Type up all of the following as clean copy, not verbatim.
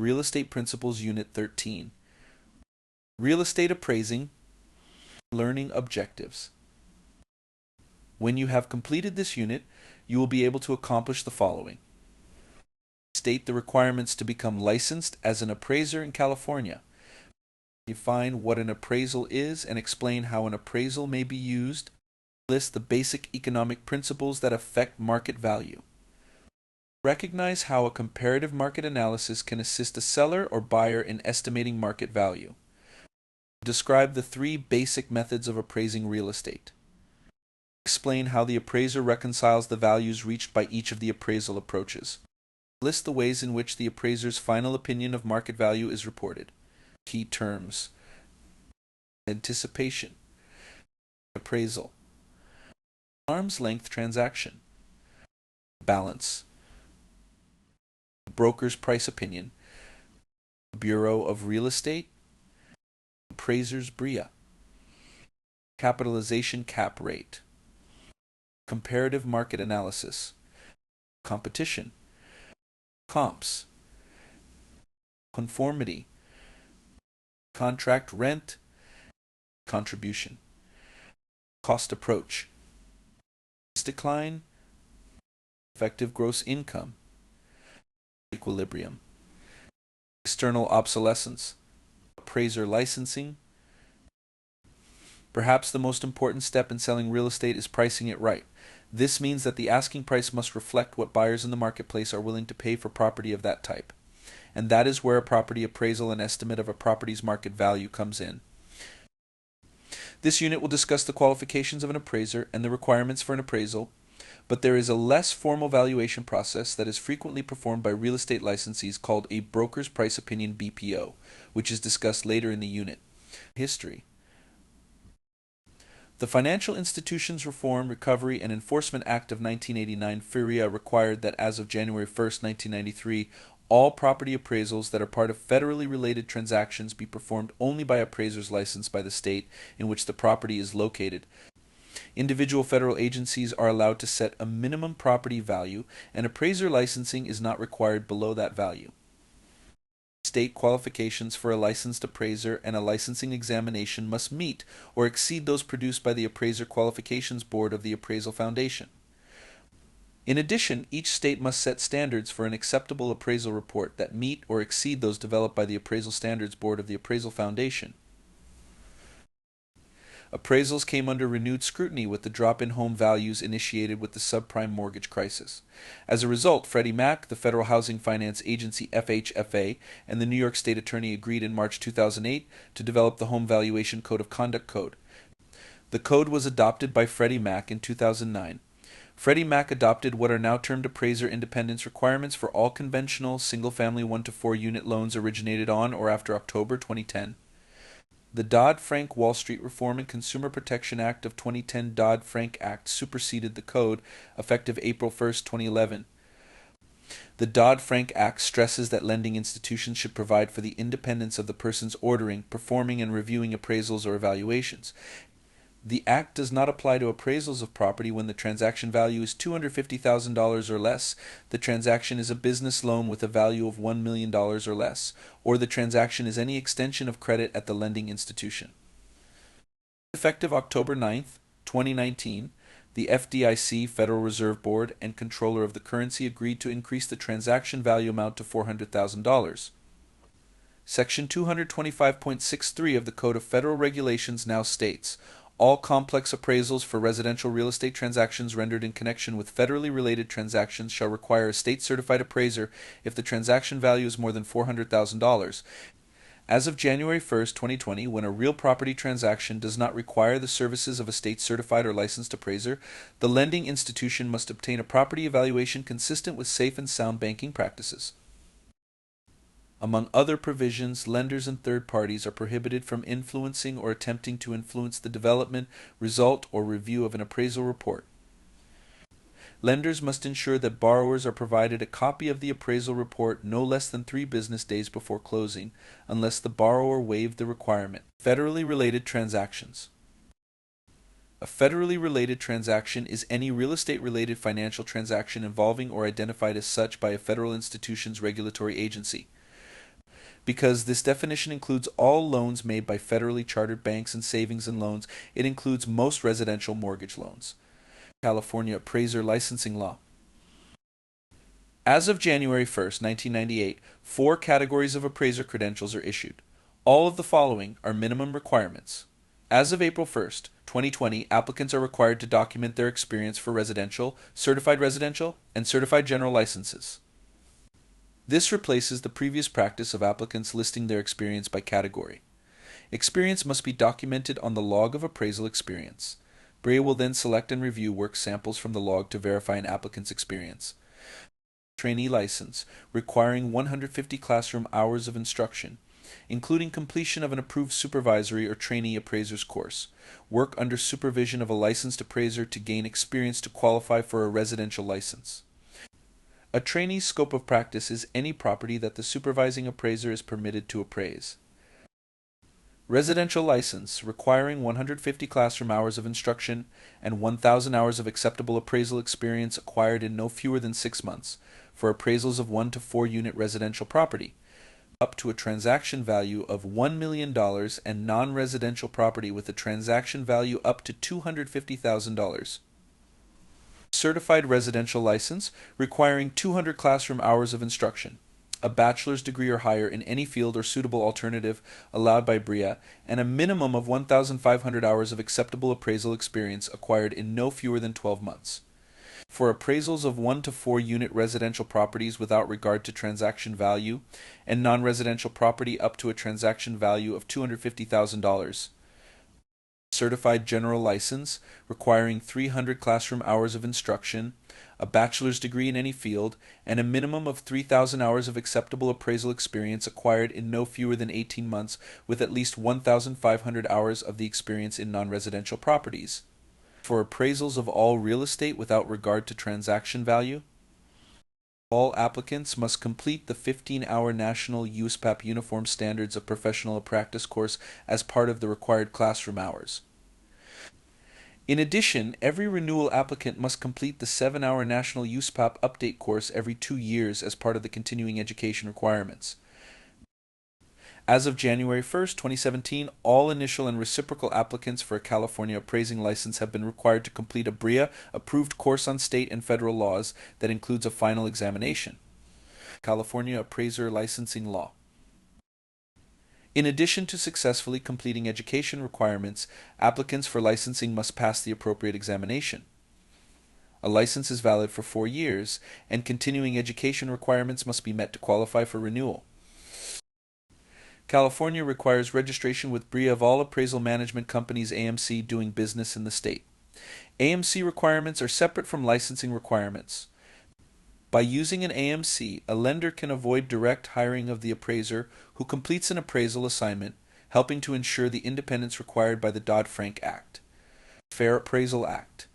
Real Estate Principles Unit 13. Real Estate Appraising, Learning Objectives. When you have completed this unit, you will be able to accomplish the following. State the requirements to become licensed as an appraiser in California. Define what an appraisal is and explain how an appraisal may be used. List the basic economic principles that affect market value. Recognize how a comparative market analysis can assist a seller or buyer in estimating market value. Describe the three basic methods of appraising real estate. Explain how the appraiser reconciles the values reached by each of the appraisal approaches. List the ways in which the appraiser's final opinion of market value is reported. Key terms: anticipation, appraisal, arm's length transaction, balance, broker's price opinion, Bureau of Real Estate, appraiser's BRIA, capitalization cap rate, comparative market analysis, competition, comps, conformity, contract rent, contribution, cost approach, decline, effective gross income, equilibrium, external obsolescence, appraiser licensing. Perhaps the most important step in selling real estate is pricing it right. This means that the asking price must reflect what buyers in the marketplace are willing to pay for property of that type. And that is where a property appraisal and estimate of a property's market value comes in. This unit will discuss the qualifications of an appraiser and the requirements for an appraisal, but there is a less formal valuation process that is frequently performed by real estate licensees called a broker's price opinion BPO, which is discussed later in the unit. History. The Financial Institutions Reform, Recovery, and Enforcement Act of 1989 (FIRREA) required that as of January 1, 1993, all property appraisals that are part of federally related transactions be performed only by appraisers licensed by the state in which the property is located. Individual federal agencies are allowed to set a minimum property value, and appraiser licensing is not required below that value. State qualifications for a licensed appraiser and a licensing examination must meet or exceed those produced by the Appraiser Qualifications Board of the Appraisal Foundation. In addition, each state must set standards for an acceptable appraisal report that meet or exceed those developed by the Appraisal Standards Board of the Appraisal Foundation. Appraisals came under renewed scrutiny with the drop in home values initiated with the subprime mortgage crisis. As a result, Freddie Mac, the Federal Housing Finance Agency FHFA, and the New York State Attorney agreed in March 2008 to develop the Home Valuation Code of Conduct Code. The code was adopted by Freddie Mac in 2009. Freddie Mac adopted what are now termed appraiser independence requirements for all conventional single-family 1 to 4 unit loans originated on or after October 2010. The Dodd-Frank Wall Street Reform and Consumer Protection Act of 2010 Dodd-Frank Act superseded the code, effective April 1, 2011. The Dodd-Frank Act stresses that lending institutions should provide for the independence of the persons ordering, performing, and reviewing appraisals or evaluations. The Act does not apply to appraisals of property when the transaction value is $250,000 or less, the transaction is a business loan with a value of $1 million or less, or the transaction is any extension of credit at the lending institution. Effective October 9, 2019, the FDIC, Federal Reserve Board, and Controller of the Currency agreed to increase the transaction value amount to $400,000. Section 225.63 of the Code of Federal Regulations now states, all complex appraisals for residential real estate transactions rendered in connection with federally related transactions shall require a state-certified appraiser if the transaction value is more than $400,000. As of January 1, 2020, when a real property transaction does not require the services of a state-certified or licensed appraiser, the lending institution must obtain a property evaluation consistent with safe and sound banking practices. Among other provisions, lenders and third parties are prohibited from influencing or attempting to influence the development, result, or review of an appraisal report. Lenders must ensure that borrowers are provided a copy of the appraisal report no less than 3 business days before closing, unless the borrower waived the requirement. Federally related transactions. A federally related transaction is any real estate-related financial transaction involving or identified as such by a federal institution's regulatory agency. Because this definition includes all loans made by federally chartered banks and savings and loans, it includes most residential mortgage loans. California Appraiser Licensing Law. As of January 1st, 1998, 4 categories of appraiser credentials are issued. All of the following are minimum requirements. As of April 1st, 2020, applicants are required to document their experience for residential, and certified general licenses. This replaces the previous practice of applicants listing their experience by category. Experience must be documented on the log of appraisal experience. BREA will then select and review work samples from the log to verify an applicant's experience. Trainee license, requiring 150 classroom hours of instruction, including completion of an approved supervisory or trainee appraiser's course. Work under supervision of a licensed appraiser to gain experience to qualify for a residential license. A trainee's scope of practice is any property that the supervising appraiser is permitted to appraise. Residential license, requiring 150 classroom hours of instruction and 1,000 hours of acceptable appraisal experience acquired in no fewer than 6 months, for appraisals of 1 to 4 unit residential property, up to a transaction value of $1 million and non-residential property with a transaction value up to $250,000. Certified residential license, requiring 200 classroom hours of instruction, a bachelor's degree or higher in any field or suitable alternative allowed by BREA, and a minimum of 1,500 hours of acceptable appraisal experience acquired in no fewer than 12 months. For appraisals of 1 to 4 unit residential properties without regard to transaction value, and non-residential property up to a transaction value of $250,000. Certified general license, requiring 300 classroom hours of instruction, a bachelor's degree in any field, and a minimum of 3,000 hours of acceptable appraisal experience acquired in no fewer than 18 months with at least 1,500 hours of the experience in non-residential properties. For appraisals of all real estate without regard to transaction value, all applicants must complete the 15-hour National USPAP Uniform Standards of Professional Practice course as part of the required classroom hours. In addition, every renewal applicant must complete the 7-hour National USPAP Update course every 2 years as part of the continuing education requirements. As of January 1st, 2017, all initial and reciprocal applicants for a California appraising license have been required to complete a BREA-approved course on state and federal laws that includes a final examination. California Appraiser Licensing Law. In addition to successfully completing education requirements, applicants for licensing must pass the appropriate examination. A license is valid for 4 years, and continuing education requirements must be met to qualify for renewal. California requires registration with BREA of all appraisal management companies AMC doing business in the state. AMC requirements are separate from licensing requirements. By using an AMC, a lender can avoid direct hiring of the appraiser who completes an appraisal assignment, helping to ensure the independence required by the Dodd-Frank Act. Fair Appraisal Act.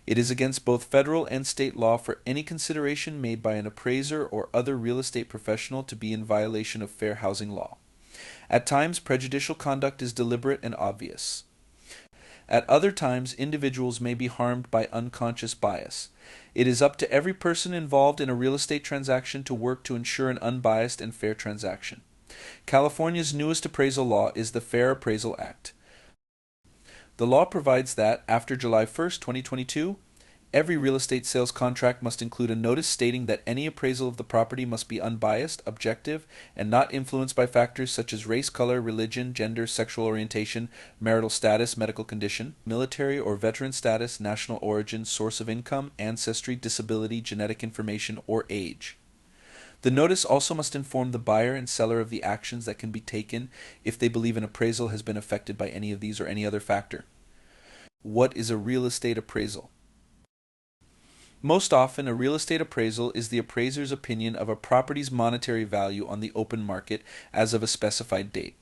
It is against both federal and state law for any consideration made by an appraiser or other real estate professional to be in violation of fair housing law. At times, prejudicial conduct is deliberate and obvious. At other times, individuals may be harmed by unconscious bias. It is up to every person involved in a real estate transaction to work to ensure an unbiased and fair transaction. California's newest appraisal law is the Fair Appraisal Act. The law provides that, after July 1st, 2022, every real estate sales contract must include a notice stating that any appraisal of the property must be unbiased, objective, and not influenced by factors such as race, color, religion, gender, sexual orientation, marital status, medical condition, military or veteran status, national origin, source of income, ancestry, disability, genetic information, or age. The notice also must inform the buyer and seller of the actions that can be taken if they believe an appraisal has been affected by any of these or any other factor. What is a real estate appraisal? Most often, a real estate appraisal is the appraiser's opinion of a property's monetary value on the open market as of a specified date.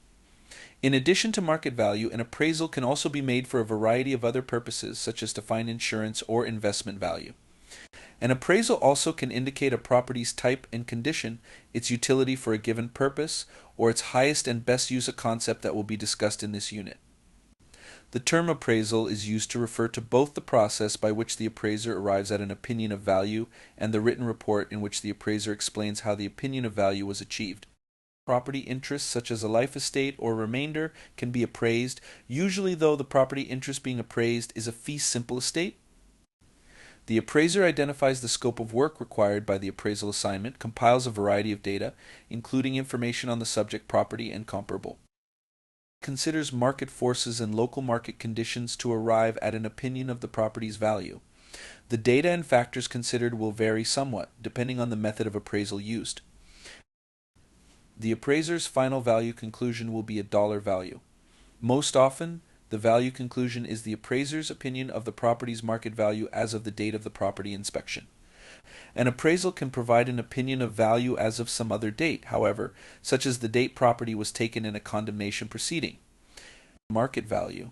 In addition to market value, an appraisal can also be made for a variety of other purposes, such as to find insurance or investment value. An appraisal also can indicate a property's type and condition, its utility for a given purpose, or its highest and best use concept that will be discussed in this unit. The term appraisal is used to refer to both the process by which the appraiser arrives at an opinion of value and the written report in which the appraiser explains how the opinion of value was achieved. Property interests such as a life estate or remainder can be appraised, usually though the property interest being appraised is a fee simple estate. The appraiser identifies the scope of work required by the appraisal assignment, compiles a variety of data, including information on the subject property and comparable. Considers market forces and local market conditions to arrive at an opinion of the property's value. The data and factors considered will vary somewhat, depending on the method of appraisal used. The appraiser's final value conclusion will be a dollar value. Most often, the value conclusion is the appraiser's opinion of the property's market value as of the date of the property inspection. An appraisal can provide an opinion of value as of some other date, however, such as the date property was taken in a condemnation proceeding. Market value.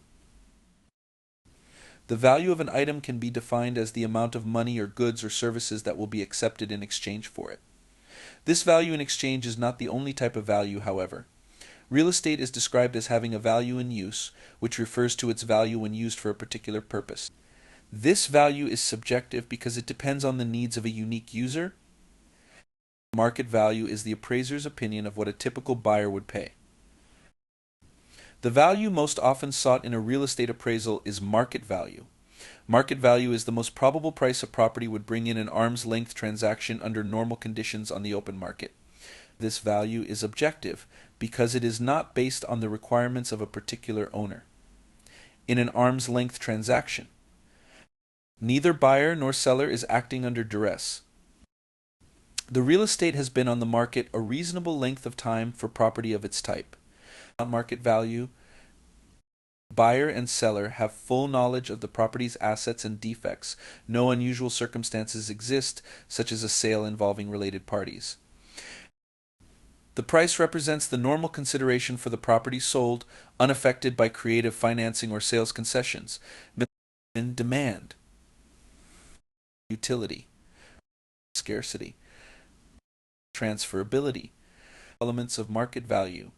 The value of an item can be defined as the amount of money or goods or services that will be accepted in exchange for it. This value in exchange is not the only type of value, however. Real estate is described as having a value in use, which refers to its value when used for a particular purpose. This value is subjective because it depends on the needs of a unique user. Market value is the appraiser's opinion of what a typical buyer would pay. The value most often sought in a real estate appraisal is market value. Market value is the most probable price a property would bring in an arm's length transaction under normal conditions on the open market. This value is objective because it is not based on the requirements of a particular owner. In an arm's length transaction, neither buyer nor seller is acting under duress. The real estate has been on the market a reasonable length of time for property of its type. On market value, buyer and seller have full knowledge of the property's assets and defects. No unusual circumstances exist, such as a sale involving related parties. The price represents the normal consideration for the property sold, unaffected by creative financing or sales concessions. Demand, utility, scarcity, transferability, elements of market value.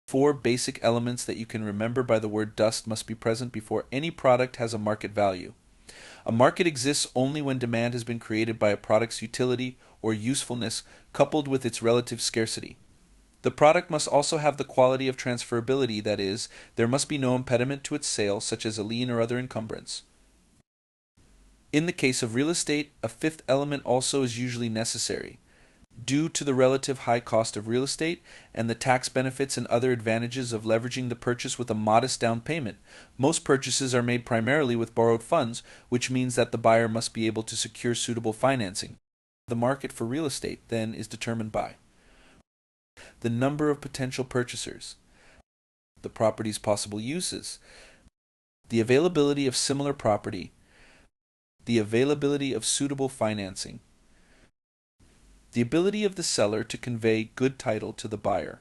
4 basic elements that you can remember by the word dust must be present before any product has a market value. A market exists only when demand has been created by a product's utility or usefulness coupled with its relative scarcity. The product must also have the quality of transferability, that is, there must be no impediment to its sale, such as a lien or other encumbrance. In the case of real estate, a 5th element also is usually necessary. Due to the relative high cost of real estate and the tax benefits and other advantages of leveraging the purchase with a modest down payment, most purchases are made primarily with borrowed funds, which means that the buyer must be able to secure suitable financing. The market for real estate, then, is determined by the number of potential purchasers, the property's possible uses, the availability of similar property, the availability of suitable financing, the ability of the seller to convey good title to the buyer.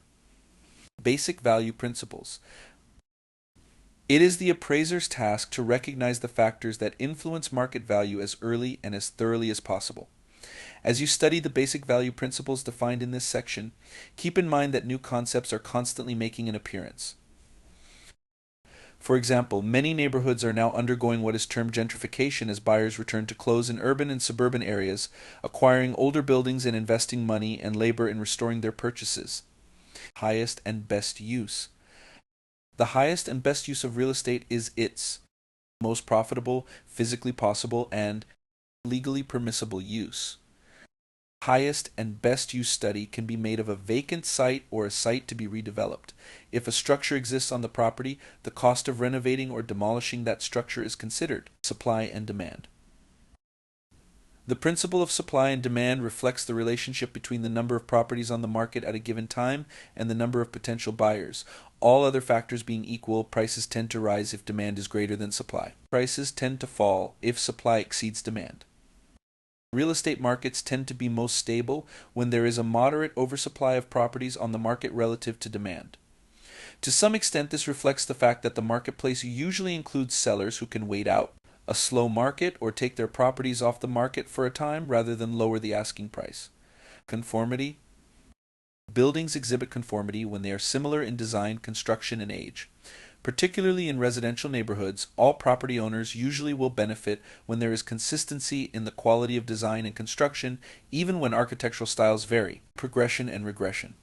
Basic value principles. It is the appraiser's task to recognize the factors that influence market value as early and as thoroughly as possible. As you study the basic value principles defined in this section, keep in mind that new concepts are constantly making an appearance. For example, many neighborhoods are now undergoing what is termed gentrification as buyers return to close in urban and suburban areas, acquiring older buildings and investing money and labor in restoring their purchases. Highest and best use. The highest and best use of real estate is its most profitable, physically possible, and legally permissible use. Highest and best use study can be made of a vacant site or a site to be redeveloped. If a structure exists on the property, the cost of renovating or demolishing that structure is considered. Supply and demand. The principle of supply and demand reflects the relationship between the number of properties on the market at a given time and the number of potential buyers. All other factors being equal, prices tend to rise if demand is greater than supply. Prices tend to fall if supply exceeds demand. Real estate markets tend to be most stable when there is a moderate oversupply of properties on the market relative to demand. To some extent, this reflects the fact that the marketplace usually includes sellers who can wait out a slow market or take their properties off the market for a time rather than lower the asking price. Conformity. Buildings exhibit conformity when they are similar in design, construction, and age. Particularly in residential neighborhoods, all property owners usually will benefit when there is consistency in the quality of design and construction, even when architectural styles vary. Progression and regression.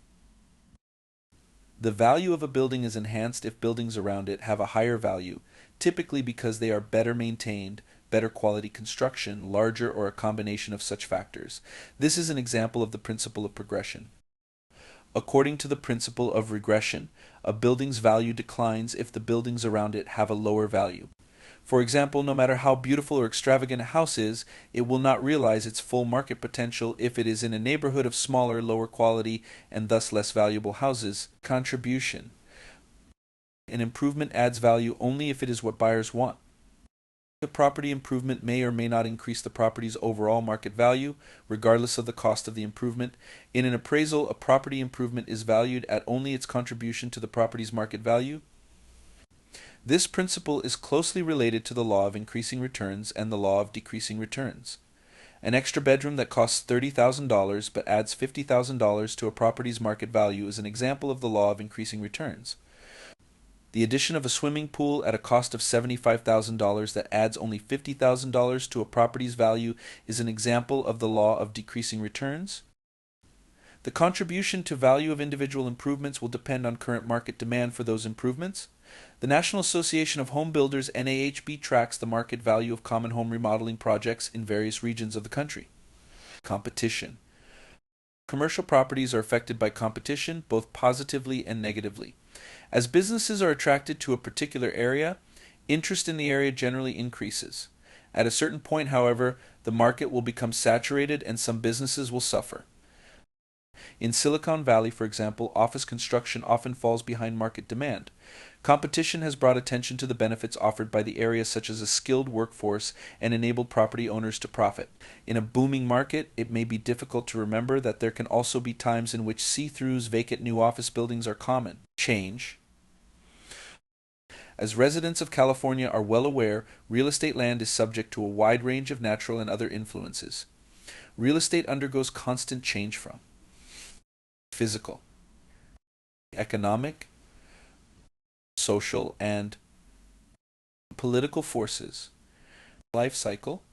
The value of a building is enhanced if buildings around it have a higher value, typically because they are better maintained, better quality construction, larger, or a combination of such factors. This is an example of the principle of progression. According to the principle of regression, a building's value declines if the buildings around it have a lower value. For example, no matter how beautiful or extravagant a house is, it will not realize its full market potential if it is in a neighborhood of smaller, lower quality, and thus less valuable houses. Contribution. An improvement adds value only if it is what buyers want. A property improvement may or may not increase the property's overall market value, regardless of the cost of the improvement. In an appraisal, a property improvement is valued at only its contribution to the property's market value. This principle is closely related to the law of increasing returns and the law of decreasing returns. An extra bedroom that costs $30,000 but adds $50,000 to a property's market value is an example of the law of increasing returns. The addition of a swimming pool at a cost of $75,000 that adds only $50,000 to a property's value is an example of the law of decreasing returns. The contribution to value of individual improvements will depend on current market demand for those improvements. The National Association of Home Builders (NAHB) tracks the market value of common home remodeling projects in various regions of the country. Competition. Commercial properties are affected by competition, both positively and negatively. As businesses are attracted to a particular area, interest in the area generally increases. At a certain point, however, the market will become saturated and some businesses will suffer. In Silicon Valley, for example, office construction often falls behind market demand. Competition has brought attention to the benefits offered by the area, such as a skilled workforce, and enabled property owners to profit. In a booming market, it may be difficult to remember that there can also be times in which see-throughs, vacant new office buildings are common. Change. As residents of California are well aware, real estate land is subject to a wide range of natural and other influences. Real estate undergoes constant change from physical, economic, social, and political forces. Life cycle.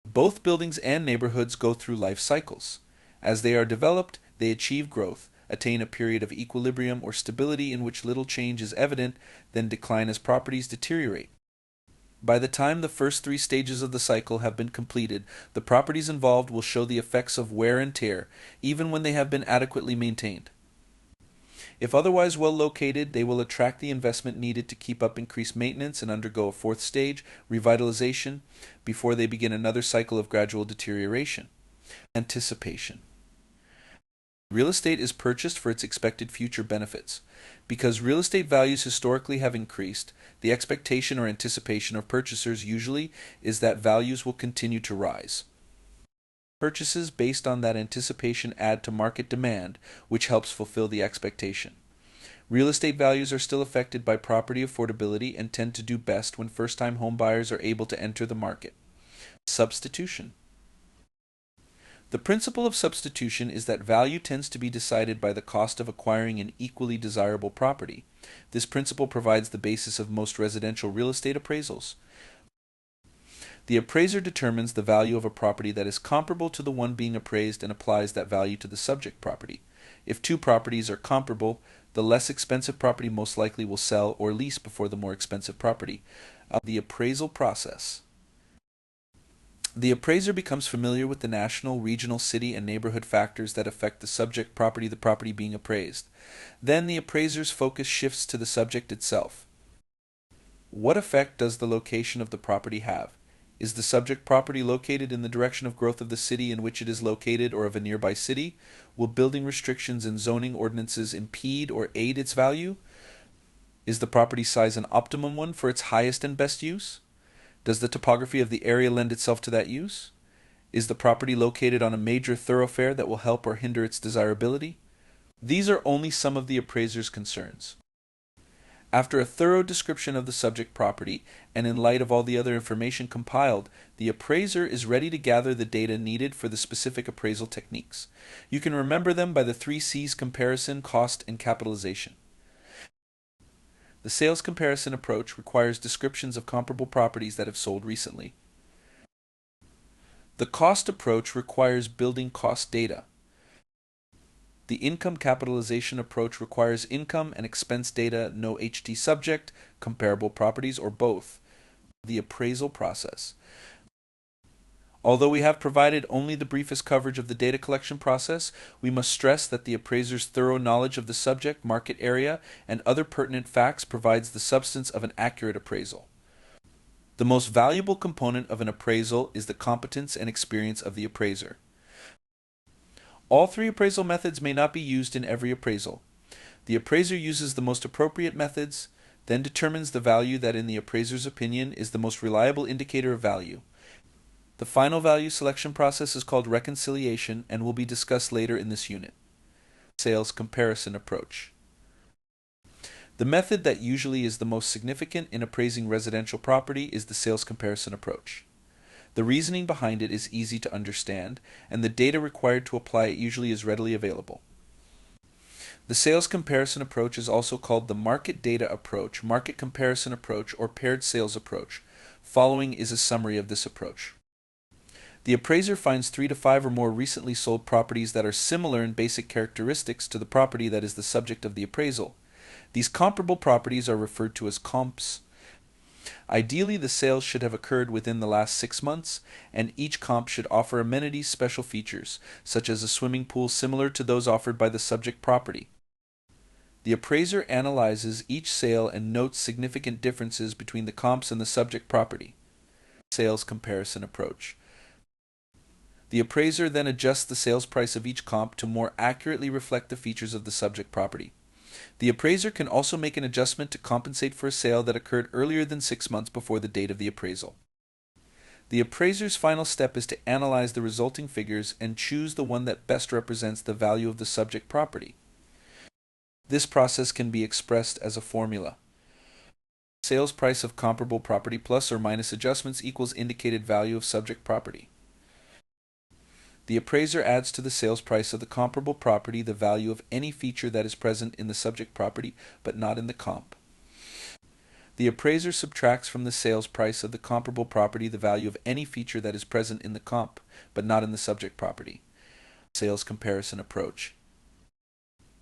Both buildings and neighborhoods go through life cycles. As they are developed, they achieve growth, attain a period of equilibrium or stability in which little change is evident, then decline as properties deteriorate. By the time the first three stages of the cycle have been completed, the properties involved will show the effects of wear and tear, even when they have been adequately maintained. If otherwise well located, they will attract the investment needed to keep up increased maintenance and undergo a fourth stage, revitalization, before they begin another cycle of gradual deterioration. Anticipation. Real estate is purchased for its expected future benefits. Because real estate values historically have increased, the expectation or anticipation of purchasers usually is that values will continue to rise. Purchases based on that anticipation add to market demand, which helps fulfill the expectation. Real estate values are still affected by property affordability and tend to do best when first-time home buyers are able to enter the market. Substitution. The principle of substitution is that value tends to be decided by the cost of acquiring an equally desirable property. This principle provides the basis of most residential real estate appraisals. The appraiser determines the value of a property that is comparable to the one being appraised and applies that value to the subject property. If two properties are comparable, the less expensive property most likely will sell or lease before the more expensive property. The appraisal process. The appraiser becomes familiar with the national, regional, city, and neighborhood factors that affect the subject property, the property being appraised. Then the appraiser's focus shifts to the subject itself. What effect does the location of the property have? Is the subject property located in the direction of growth of the city in which it is located or of a nearby city? Will building restrictions and zoning ordinances impede or aid its value? Is the property size an optimum one for its highest and best use? Does the topography of the area lend itself to that use? Is the property located on a major thoroughfare that will help or hinder its desirability? These are only some of the appraiser's concerns. After a thorough description of the subject property, and in light of all the other information compiled, the appraiser is ready to gather the data needed for the specific appraisal techniques. You can remember them by the 3 C's: comparison, cost, and capitalization. The sales comparison approach requires descriptions of comparable properties that have sold recently. The cost approach requires building cost data. The income capitalization approach requires income and expense data, no HT subject, comparable properties, or both. The appraisal process. Although we have provided only the briefest coverage of the data collection process, we must stress that the appraiser's thorough knowledge of the subject, market area, and other pertinent facts provides the substance of an accurate appraisal. The most valuable component of an appraisal is the competence and experience of the appraiser. All three appraisal methods may not be used in every appraisal. The appraiser uses the most appropriate methods, then determines the value that in the appraiser's opinion is the most reliable indicator of value. The final value selection process is called reconciliation and will be discussed later in this unit. Sales comparison approach. The method that usually is the most significant in appraising residential property is the sales comparison approach. The reasoning behind it is easy to understand, and the data required to apply it usually is readily available. The sales comparison approach is also called the market data approach, market comparison approach, or paired sales approach. Following is a summary of this approach. The appraiser finds 3 to 5 or more recently sold properties that are similar in basic characteristics to the property that is the subject of the appraisal. These comparable properties are referred to as comps. Ideally, the sales should have occurred within the last 6 months, and each comp should offer amenities, special features, such as a swimming pool similar to those offered by the subject property. The appraiser analyzes each sale and notes significant differences between the comps and the subject property. Sales comparison approach. The appraiser then adjusts the sales price of each comp to more accurately reflect the features of the subject property. The appraiser can also make an adjustment to compensate for a sale that occurred earlier than 6 months before the date of the appraisal. The appraiser's final step is to analyze the resulting figures and choose the one that best represents the value of the subject property. This process can be expressed as a formula. Sales price of comparable property plus or minus adjustments equals indicated value of subject property. The appraiser adds to the sales price of the comparable property the value of any feature that is present in the subject property but not in the comp. The appraiser subtracts from the sales price of the comparable property the value of any feature that is present in the comp but not in the subject property. Sales comparison approach.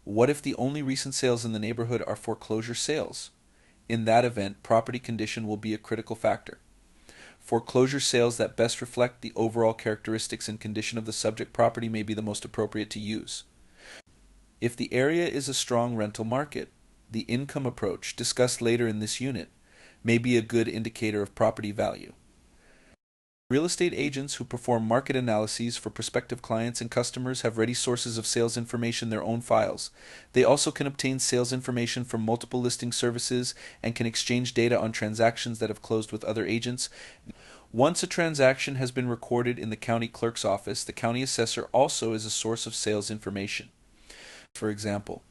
What if the only recent sales in the neighborhood are foreclosure sales? In that event, property condition will be a critical factor. Foreclosure sales that best reflect the overall characteristics and condition of the subject property may be the most appropriate to use. If the area is a strong rental market, the income approach, discussed later in this unit, may be a good indicator of property value. Real estate agents who perform market analyses for prospective clients and customers have ready sources of sales information in their own files. They also can obtain sales information from multiple listing services and can exchange data on transactions that have closed with other agents. Once a transaction has been recorded in the county clerk's office, the county assessor also is a source of sales information. For example,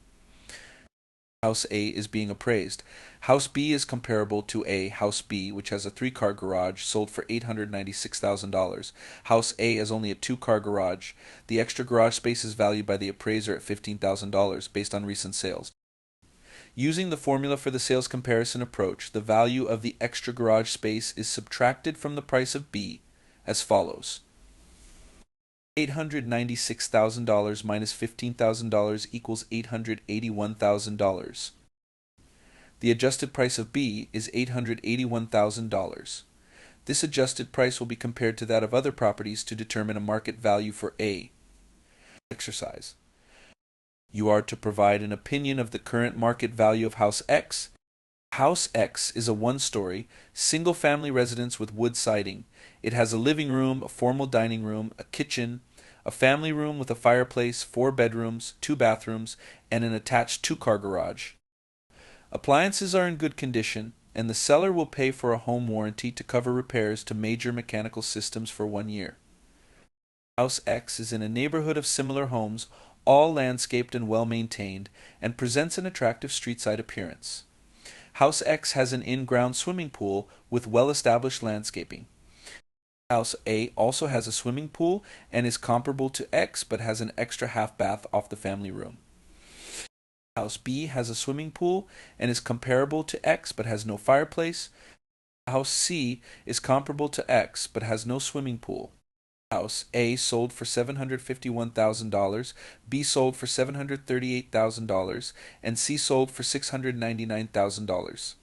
House A is being appraised. House B is comparable to House B, which has a 3-car garage, sold for $896,000. House A has only a 2-car garage. The extra garage space is valued by the appraiser at $15,000 based on recent sales. Using the formula for the sales comparison approach, the value of the extra garage space is subtracted from the price of B as follows. $896,000 minus $15,000 equals $881,000. The adjusted price of B is $881,000. This adjusted price will be compared to that of other properties to determine a market value for A. Exercise. You are to provide an opinion of the current market value of House X. House X is a 1-story, single-family residence with wood siding. It has a living room, a formal dining room, a kitchen, a family room with a fireplace, 4 bedrooms, 2 bathrooms, and an attached 2-car garage. Appliances are in good condition, and the seller will pay for a home warranty to cover repairs to major mechanical systems for 1 year. House X is in a neighborhood of similar homes, all landscaped and well-maintained, and presents an attractive street-side appearance. House X has an in-ground swimming pool with well-established landscaping. House A also has a swimming pool and is comparable to X but has an extra half bath off the family room. House B has a swimming pool and is comparable to X but has no fireplace. House C is comparable to X but has no swimming pool. House A sold for $751,000, B sold for $738,000, and C sold for $699,000.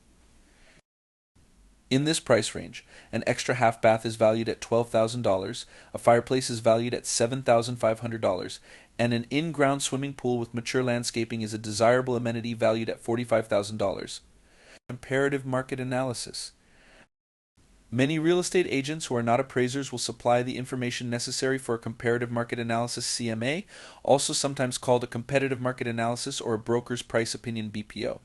In this price range, an extra half bath is valued at $12,000, a fireplace is valued at $7,500, and an in-ground swimming pool with mature landscaping is a desirable amenity valued at $45,000. Comparative market analysis. Many real estate agents who are not appraisers will supply the information necessary for a comparative market analysis CMA, also sometimes called a competitive market analysis or a broker's price opinion BPO.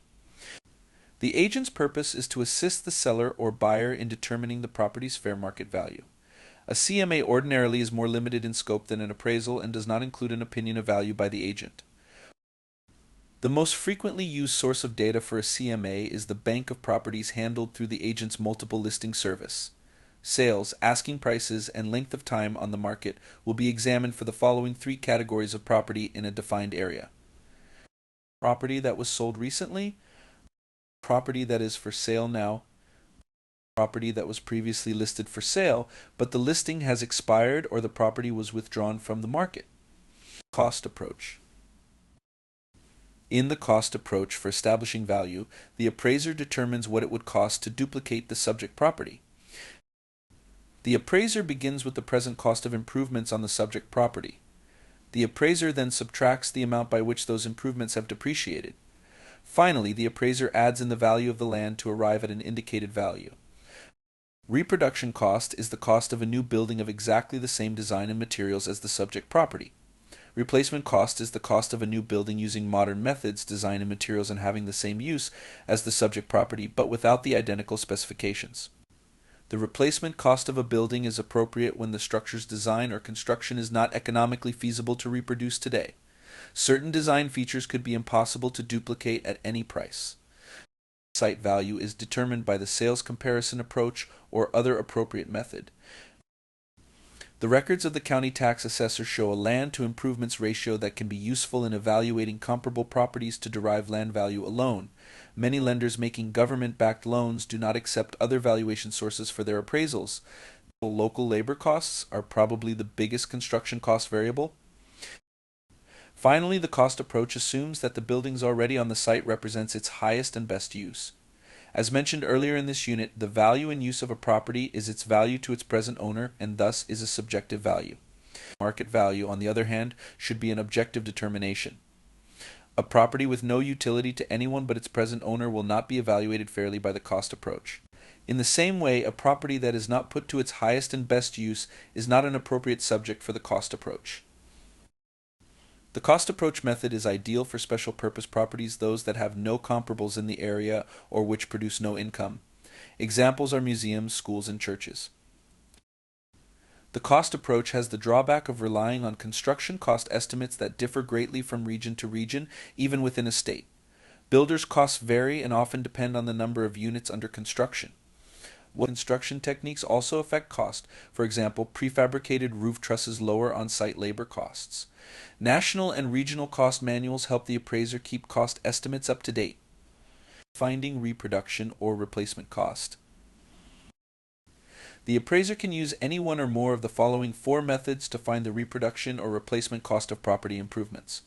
The agent's purpose is to assist the seller or buyer in determining the property's fair market value. A CMA ordinarily is more limited in scope than an appraisal and does not include an opinion of value by the agent. The most frequently used source of data for a CMA is the bank of properties handled through the agent's multiple listing service. Sales, asking prices, and length of time on the market will be examined for the following three categories of property in a defined area: property that was sold recently, property that is for sale now, property that was previously listed for sale, but the listing has expired or the property was withdrawn from the market. Cost approach. In the cost approach for establishing value, the appraiser determines what it would cost to duplicate the subject property. The appraiser begins with the present cost of improvements on the subject property. The appraiser then subtracts the amount by which those improvements have depreciated. Finally, the appraiser adds in the value of the land to arrive at an indicated value. Reproduction cost is the cost of a new building of exactly the same design and materials as the subject property. Replacement cost is the cost of a new building using modern methods, design, and materials and having the same use as the subject property, but without the identical specifications. The replacement cost of a building is appropriate when the structure's design or construction is not economically feasible to reproduce today. Certain design features could be impossible to duplicate at any price. Site value is determined by the sales comparison approach or other appropriate method. The records of the county tax assessor show a land to improvements ratio that can be useful in evaluating comparable properties to derive land value alone. Many lenders making government-backed loans do not accept other valuation sources for their appraisals. Local labor costs are probably the biggest construction cost variable. Finally, the cost approach assumes that the buildings already on the site represents its highest and best use. As mentioned earlier in this unit, the value and use of a property is its value to its present owner and thus is a subjective value. Market value, on the other hand, should be an objective determination. A property with no utility to anyone but its present owner will not be evaluated fairly by the cost approach. In the same way, a property that is not put to its highest and best use is not an appropriate subject for the cost approach. The cost approach method is ideal for special purpose properties, those that have no comparables in the area or which produce no income. Examples are museums, schools, and churches. The cost approach has the drawback of relying on construction cost estimates that differ greatly from region to region, even within a state. Builders' costs vary and often depend on the number of units under construction. Construction techniques also affect cost. For example, prefabricated roof trusses lower on-site labor costs. National and regional cost manuals help the appraiser keep cost estimates up to date. Finding reproduction or replacement cost. The appraiser can use any one or more of the following four methods to find the reproduction or replacement cost of property improvements.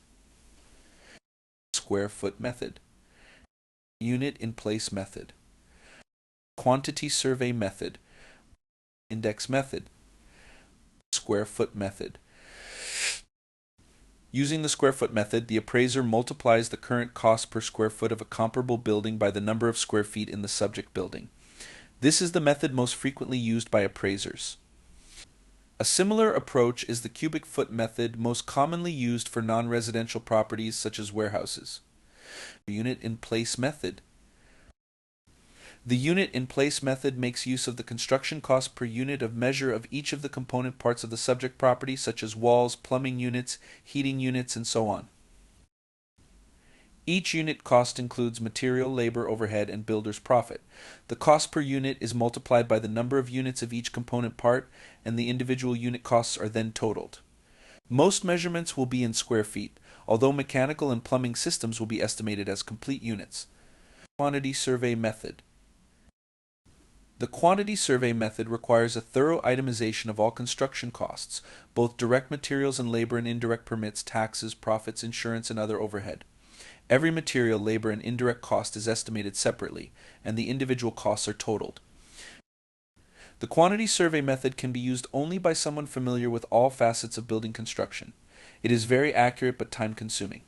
Square foot method, unit in place method, quantity survey method, index method, square foot method. Using the square foot method, the appraiser multiplies the current cost per square foot of a comparable building by the number of square feet in the subject building. This is the method most frequently used by appraisers. A similar approach is the cubic foot method, most commonly used for non-residential properties such as warehouses. Unit in place method. The unit in place method makes use of the construction cost per unit of measure of each of the component parts of the subject property, such as walls, plumbing units, heating units, and so on. Each unit cost includes material, labor, overhead, and builder's profit. The cost per unit is multiplied by the number of units of each component part, and the individual unit costs are then totaled. Most measurements will be in square feet, although mechanical and plumbing systems will be estimated as complete units. Quantity survey method. The quantity survey method requires a thorough itemization of all construction costs, both direct materials and labor and indirect permits, taxes, profits, insurance, and other overhead. Every material, labor, and indirect cost is estimated separately, and the individual costs are totaled. The quantity survey method can be used only by someone familiar with all facets of building construction. It is very accurate but time-consuming.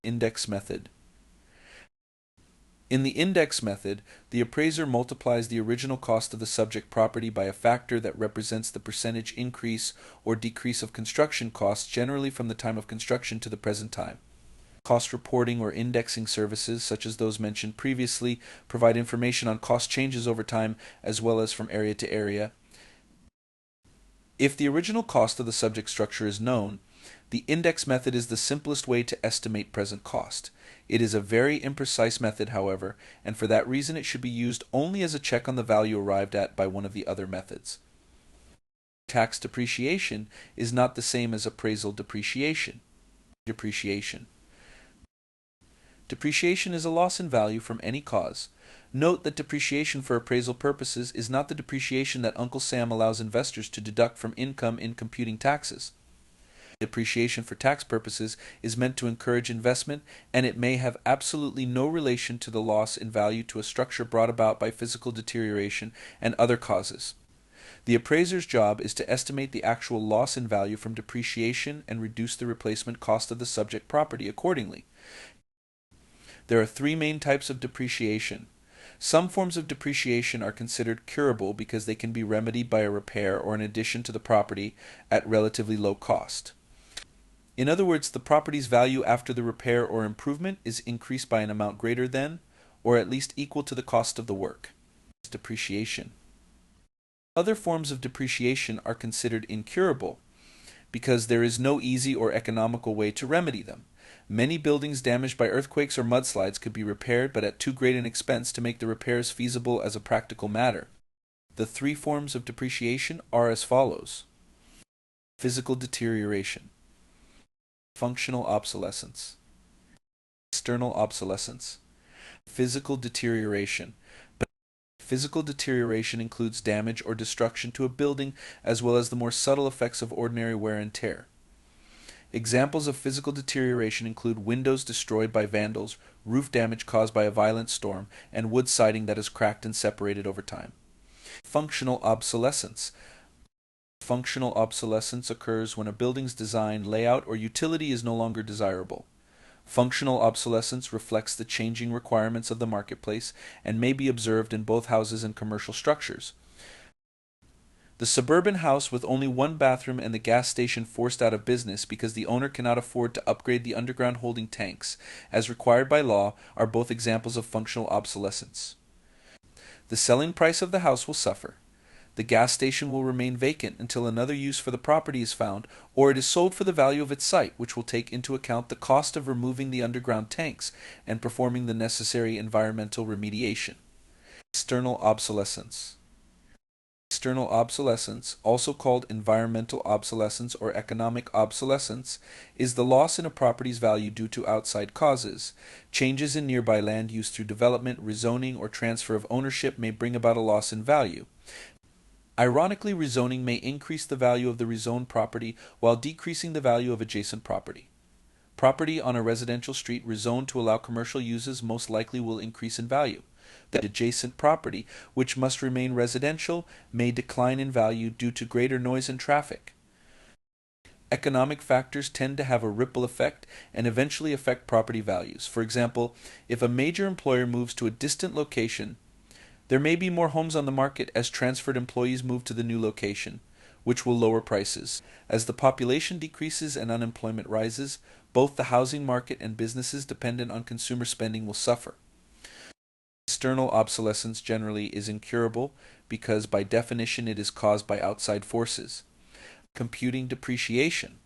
Index method. In the index method, the appraiser multiplies the original cost of the subject property by a factor that represents the percentage increase or decrease of construction costs generally from the time of construction to the present time. Cost reporting or indexing services, such as those mentioned previously, provide information on cost changes over time as well as from area to area. If the original cost of the subject structure is known, the index method is the simplest way to estimate present cost. It is a very imprecise method, however, and for that reason it should be used only as a check on the value arrived at by one of the other methods. Tax depreciation is not the same as appraisal depreciation. Depreciation is a loss in value from any cause. Note that depreciation for appraisal purposes is not the depreciation that Uncle Sam allows investors to deduct from income in computing taxes. Depreciation for tax purposes is meant to encourage investment, and it may have absolutely no relation to the loss in value to a structure brought about by physical deterioration and other causes. The appraiser's job is to estimate the actual loss in value from depreciation and reduce the replacement cost of the subject property accordingly. There are three main types of depreciation. Some forms of depreciation are considered curable because they can be remedied by a repair or an addition to the property at relatively low cost. In other words, the property's value after the repair or improvement is increased by an amount greater than, or at least equal to the cost of the work. Depreciation. Other forms of depreciation are considered incurable because there is no easy or economical way to remedy them. Many buildings damaged by earthquakes or mudslides could be repaired, but at too great an expense to make the repairs feasible as a practical matter. The three forms of depreciation are as follows: physical deterioration, functional obsolescence, external obsolescence. Physical deterioration. Physical deterioration includes damage or destruction to a building as well as the more subtle effects of ordinary wear and tear. Examples of physical deterioration include windows destroyed by vandals, roof damage caused by a violent storm, and wood siding that is cracked and separated over time. Functional obsolescence. Functional obsolescence occurs when a building's design, layout, or utility is no longer desirable. Functional obsolescence reflects the changing requirements of the marketplace and may be observed in both houses and commercial structures. The suburban house with only one bathroom and the gas station forced out of business because the owner cannot afford to upgrade the underground holding tanks, as required by law, are both examples of functional obsolescence. The selling price of the house will suffer. The gas station will remain vacant until another use for the property is found, or it is sold for the value of its site, which will take into account the cost of removing the underground tanks and performing the necessary environmental remediation. External obsolescence. External obsolescence, also called environmental obsolescence or economic obsolescence, is the loss in a property's value due to outside causes. Changes in nearby land use through development, rezoning, or transfer of ownership may bring about a loss in value. Ironically, rezoning may increase the value of the rezoned property while decreasing the value of adjacent property. Property on a residential street rezoned to allow commercial uses most likely will increase in value. The adjacent property, which must remain residential, may decline in value due to greater noise and traffic. Economic factors tend to have a ripple effect and eventually affect property values. For example, if a major employer moves to a distant location, there may be more homes on the market as transferred employees move to the new location, which will lower prices. As the population decreases and unemployment rises, both the housing market and businesses dependent on consumer spending will suffer. External obsolescence generally is incurable because by definition it is caused by outside forces. Computing depreciation.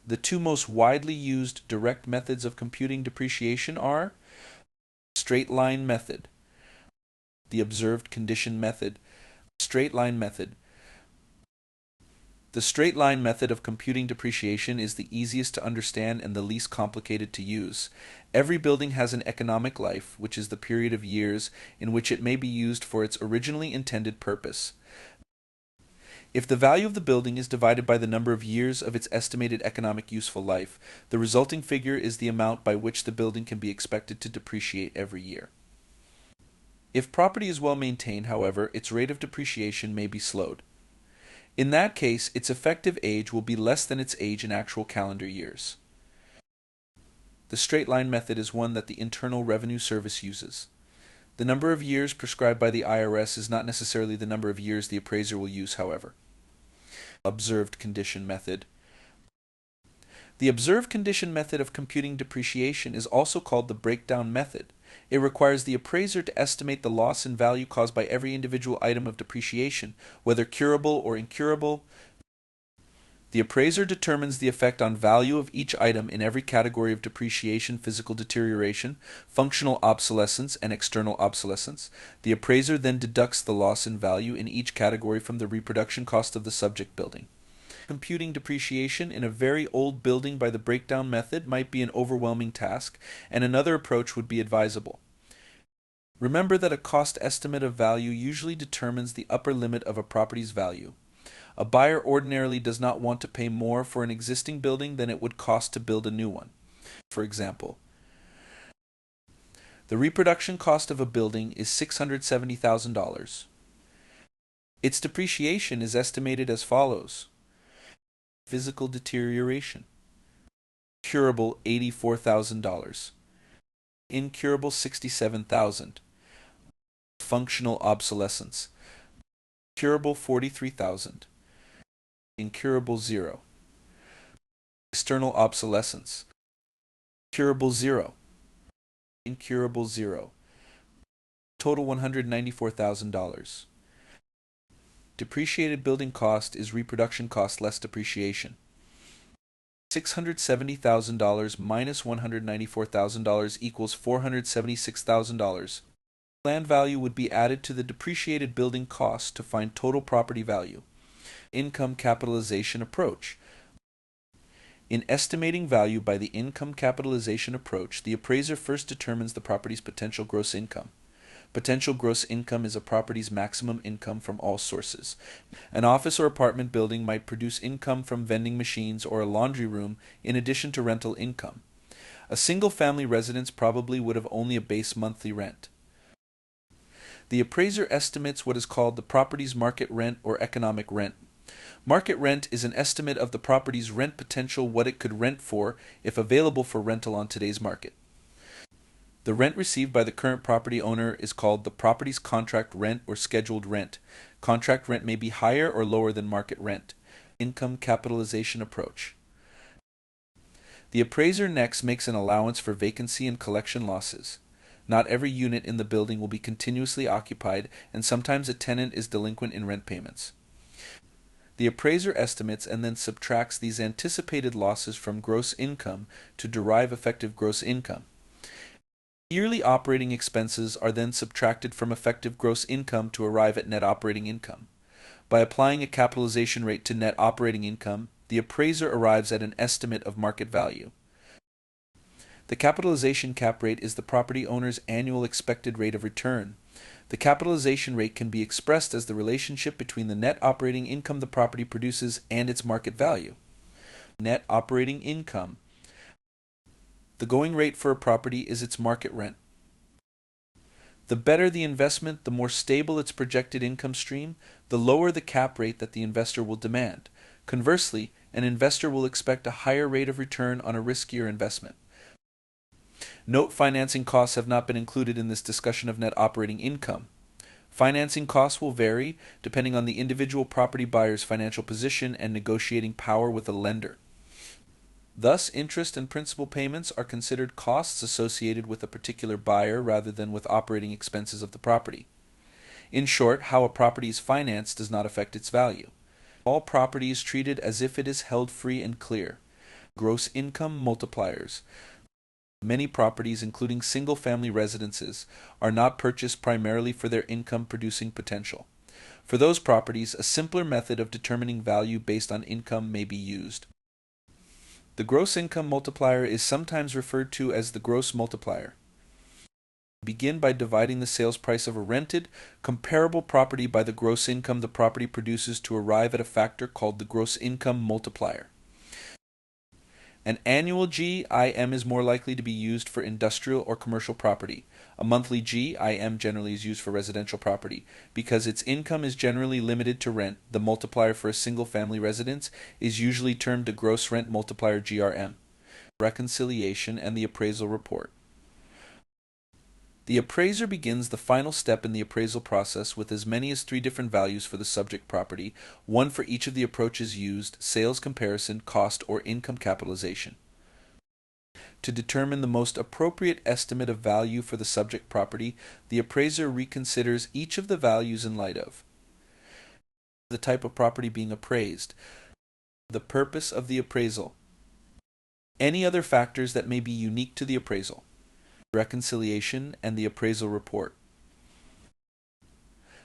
The two most widely used direct methods of computing depreciation are straight line method, the observed condition method. Straight line method. The straight line method of computing depreciation is the easiest to understand and the least complicated to use. Every building has an economic life, which is the period of years in which it may be used for its originally intended purpose. If the value of the building is divided by the number of years of its estimated economic useful life, the resulting figure is the amount by which the building can be expected to depreciate every year. If property is well maintained, however, its rate of depreciation may be slowed. In that case, its effective age will be less than its age in actual calendar years. The straight line method is one that the Internal Revenue Service uses. The number of years prescribed by the IRS is not necessarily the number of years the appraiser will use, however. Observed condition method. The observed condition method of computing depreciation is also called the breakdown method. It requires the appraiser to estimate the loss in value caused by every individual item of depreciation, whether curable or incurable. The appraiser determines the effect on value of each item in every category of depreciation: physical deterioration, functional obsolescence, and external obsolescence. The appraiser then deducts the loss in value in each category from the reproduction cost of the subject building. Computing depreciation in a very old building by the breakdown method might be an overwhelming task, and another approach would be advisable. Remember that a cost estimate of value usually determines the upper limit of a property's value. A buyer ordinarily does not want to pay more for an existing building than it would cost to build a new one. For example, the reproduction cost of a building is $670,000. Its depreciation is estimated as follows. Physical deterioration: curable $84,000, incurable $67,000, functional obsolescence: curable $43,000, incurable 0, external obsolescence: curable 0, incurable 0, total $194,000. Depreciated building cost is reproduction cost less depreciation. $670,000 minus $194,000 equals $476,000. Land value would be added to the depreciated building cost to find total property value. Income capitalization approach. In estimating value by the income capitalization approach, the appraiser first determines the property's potential gross income. Potential gross income is a property's maximum income from all sources. An office or apartment building might produce income from vending machines or a laundry room in addition to rental income. A single-family residence probably would have only a base monthly rent. The appraiser estimates what is called the property's market rent or economic rent. Market rent is an estimate of the property's rent potential, what it could rent for if available for rental on today's market. The rent received by the current property owner is called the property's contract rent or scheduled rent. Contract rent may be higher or lower than market rent. Income capitalization approach. The appraiser next makes an allowance for vacancy and collection losses. Not every unit in the building will be continuously occupied, and sometimes a tenant is delinquent in rent payments. The appraiser estimates and then subtracts these anticipated losses from gross income to derive effective gross income. Yearly operating expenses are then subtracted from effective gross income to arrive at net operating income. By applying a capitalization rate to net operating income, the appraiser arrives at an estimate of market value. The capitalization cap rate is the property owner's annual expected rate of return. The capitalization rate can be expressed as the relationship between the net operating income the property produces and its market value. Net operating income. The going rate for a property is its market rent. The better the investment, the more stable its projected income stream, the lower the cap rate that the investor will demand. Conversely, an investor will expect a higher rate of return on a riskier investment. Note, financing costs have not been included in this discussion of net operating income. Financing costs will vary depending on the individual property buyer's financial position and negotiating power with a lender. Thus, interest and principal payments are considered costs associated with a particular buyer rather than with operating expenses of the property. In short, how a property is financed does not affect its value. All property is treated as if it is held free and clear. Gross income multipliers. Many properties, including single-family residences, are not purchased primarily for their income-producing potential. For those properties, a simpler method of determining value based on income may be used. The gross income multiplier is sometimes referred to as the gross multiplier. Begin by dividing the sales price of a rented, comparable property by the gross income the property produces to arrive at a factor called the gross income multiplier. An annual GIM is more likely to be used for industrial or commercial property. A monthly GIM generally is used for residential property. Because its income is generally limited to rent, the multiplier for a single-family residence is usually termed the gross rent multiplier GRM. Reconciliation and the appraisal report. The appraiser begins the final step in the appraisal process with as many as 3 different values for the subject property, one for each of the approaches used: sales comparison, cost, or income capitalization. To determine the most appropriate estimate of value for the subject property, the appraiser reconsiders each of the values in light of the type of property being appraised, the purpose of the appraisal, any other factors that may be unique to the appraisal, reconciliation, and the appraisal report.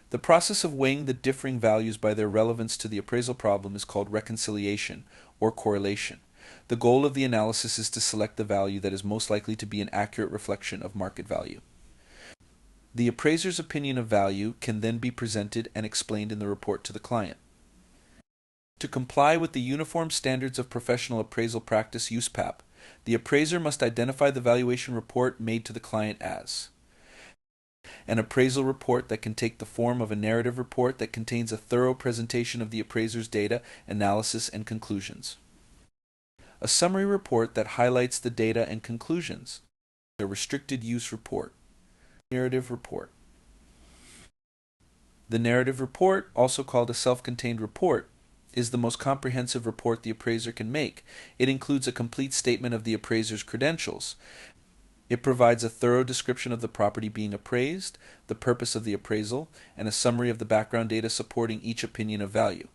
The process of weighing the differing values by their relevance to the appraisal problem is called reconciliation or correlation. The goal of the analysis is to select the value that is most likely to be an accurate reflection of market value. The appraiser's opinion of value can then be presented and explained in the report to the client. To comply with the Uniform Standards of Professional Appraisal Practice USPAP, the appraiser must identify the valuation report made to the client as an appraisal report that can take the form of a narrative report that contains a thorough presentation of the appraiser's data, analysis, and conclusions, a summary report that highlights the data and conclusions, a restricted use report, narrative report. The narrative report, also called a self-contained report, is the most comprehensive report the appraiser can make. It includes a complete statement of the appraiser's credentials. It provides a thorough description of the property being appraised, the purpose of the appraisal, and a summary of the background data supporting each opinion of value.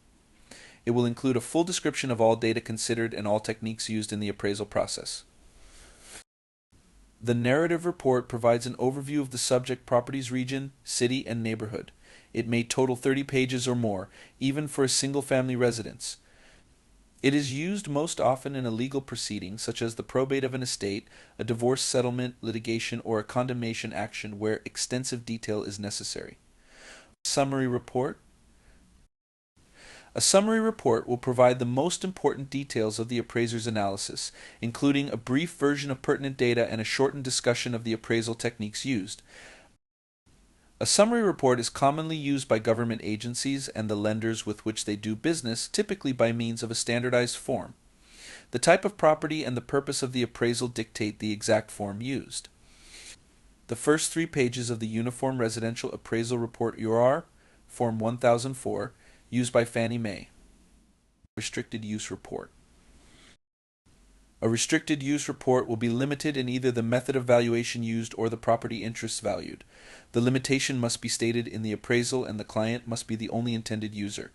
It will include a full description of all data considered and all techniques used in the appraisal process. The narrative report provides an overview of the subject property's region, city, and neighborhood. It may total 30 pages or more, even for a single-family residence. It is used most often in a legal proceeding, such as the probate of an estate, a divorce settlement, litigation, or a condemnation action where extensive detail is necessary. Summary report. A summary report will provide the most important details of the appraiser's analysis, including a brief version of pertinent data and a shortened discussion of the appraisal techniques used. A summary report is commonly used by government agencies and the lenders with which they do business, typically by means of a standardized form. The type of property and the purpose of the appraisal dictate the exact form used. The first 3 pages of the Uniform Residential Appraisal Report UR, Form 1004, used by Fannie Mae. Restricted Use Report. A restricted use report will be limited in either the method of valuation used or the property interests valued. The limitation must be stated in the appraisal and the client must be the only intended user.